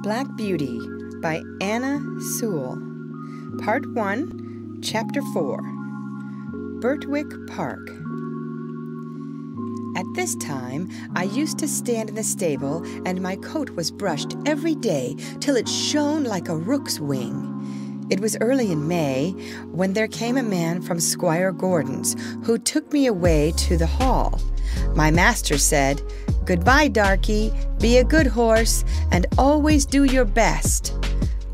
Black Beauty by Anna Sewell. Part 1, Chapter 4. Birtwick Park. At this time, I used to stand in the stable, and my coat was brushed every day till it shone like a rook's wing. It was early in May when there came a man from Squire Gordon's who took me away to the hall. My master said, "Goodbye, Darkie, be a good horse, and always do your best."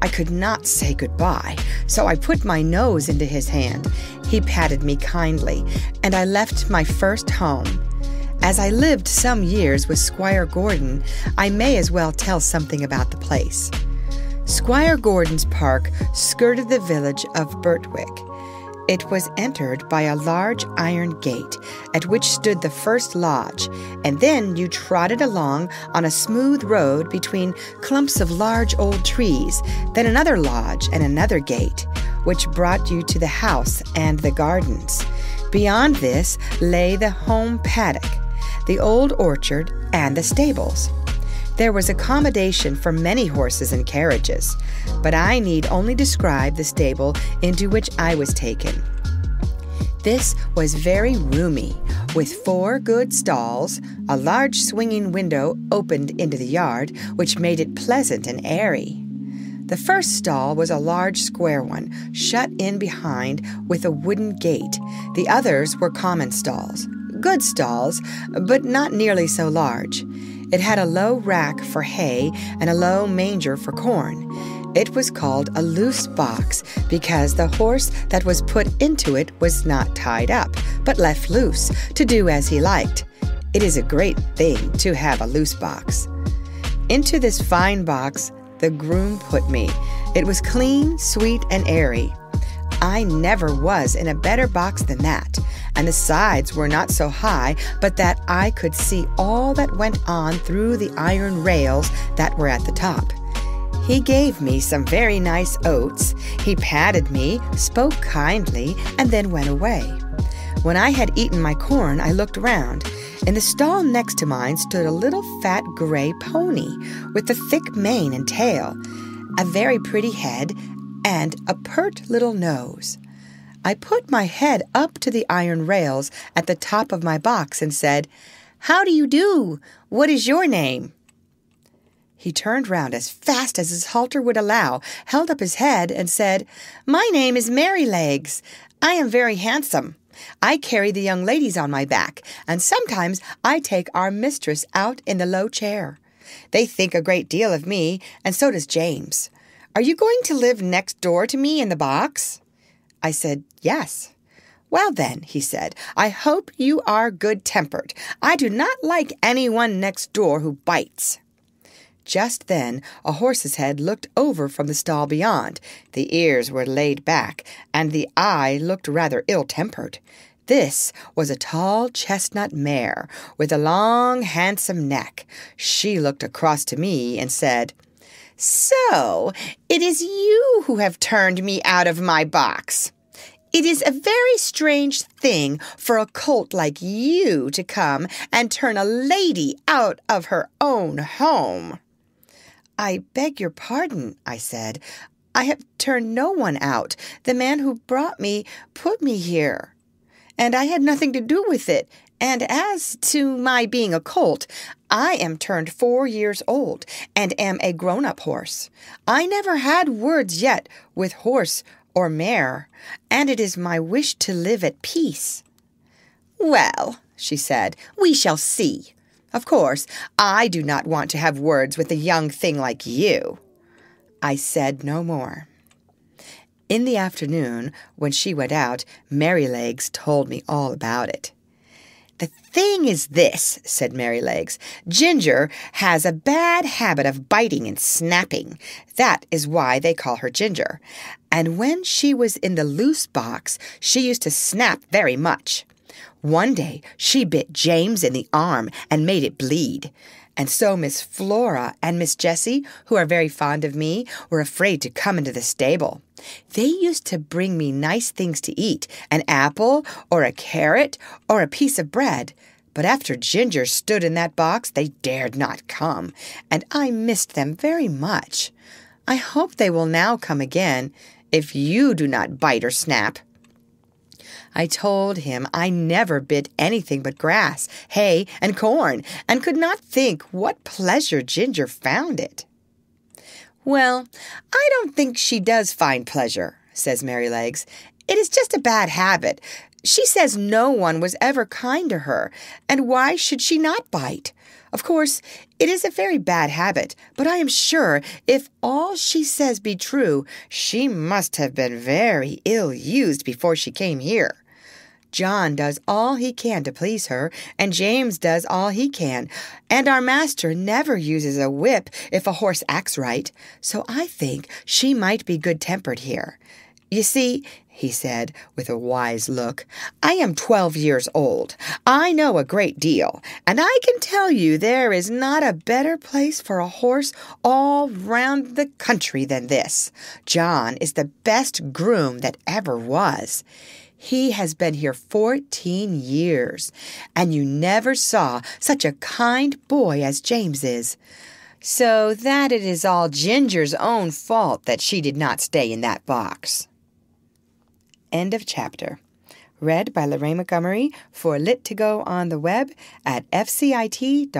I could not say goodbye, so I put my nose into his hand. He patted me kindly, and I left my first home. As I lived some years with Squire Gordon, I may as well tell something about the place. Squire Gordon's park skirted the village of Birtwick. It was entered by a large iron gate, at which stood the first lodge, and then you trotted along on a smooth road between clumps of large old trees, then another lodge and another gate, which brought you to the house and the gardens. Beyond this lay the home paddock, the old orchard, and the stables. There was accommodation for many horses and carriages, but I need only describe the stable into which I was taken. This was very roomy, with 4 good stalls. A large swinging window opened into the yard, which made it pleasant and airy. The first stall was a large square one, shut in behind with a wooden gate. The others were common stalls, good stalls, but not nearly so large. It had a low rack for hay and a low manger for corn. It was called a loose box because the horse that was put into it was not tied up, but left loose to do as he liked. It is a great thing to have a loose box. Into this fine box the groom put me. It was clean, sweet, and airy. I never was in a better box than that, and the sides were not so high but that I could see all that went on through the iron rails that were at the top. He gave me some very nice oats. He patted me, spoke kindly, and then went away. When I had eaten my corn, I looked round. In the stall next to mine stood a little fat gray pony with a thick mane and tail, a very pretty head, and a pert little nose. I put my head up to the iron rails at the top of my box and said, "How do you do? What is your name?" He turned round as fast as his halter would allow, held up his head, and said, "My name is Merrylegs. I am very handsome. I carry the young ladies on my back, and sometimes I take our mistress out in the low chair. They think a great deal of me, and so does James. Are you going to live next door to me in the box?" I said, "Yes." "Well then," he said, "I hope you are good-tempered. I do not like anyone next door who bites." Just then a horse's head looked over from the stall beyond. The ears were laid back, and the eye looked rather ill-tempered. This was a tall chestnut mare with a long, handsome neck. She looked across to me and said, "So, it is you who have turned me out of my box. It is a very strange thing for a colt like you to come and turn a lady out of her own home." "I beg your pardon," I said. "I have turned no one out. The man who brought me put me here, and I had nothing to do with it. And as to my being a colt, I am turned 4 years old, and am a grown-up horse. I never had words yet with horse or mare, and it is my wish to live at peace." "Well," she said, "we shall see. Of course, I do not want to have words with a young thing like you." I said no more. In the afternoon, when she went out, Merrylegs told me all about it. "The thing is this," said Merrylegs. "Ginger has a bad habit of biting and snapping. That is why they call her Ginger. And when she was in the loose box, she used to snap very much. One day she bit James in the arm and made it bleed. And so Miss Flora and Miss Jessie, who are very fond of me, were afraid to come into the stable. They used to bring me nice things to eat, an apple or a carrot or a piece of bread, But after Ginger stood in that box, they dared not come, and I missed them very much. I hope they will now come again, if you do not bite or snap." I told him I never bit anything but grass, hay, and corn, and could not think what pleasure Ginger found it. "Well, I don't think she does find pleasure," says Merrylegs. "It is just a bad habit. She says no one was ever kind to her, and why should she not bite? Of course, it is a very bad habit, but I am sure if all she says be true, she must have been very ill used before she came here. John does all he can to please her, and James does all he can, and our master never uses a whip if a horse acts right, so I think she might be good-tempered here. You see," he said, with a wise look, "I am 12 years old. I know a great deal, and I can tell you there is not a better place for a horse all round the country than this. John is the best groom that ever was. He has been here 14 years, and you never saw such a kind boy as James is. So that it is all Ginger's own fault that she did not stay in that box." End of chapter. Read by Lorraine Montgomery for Lit2Go on the web at fcit.usf.edu.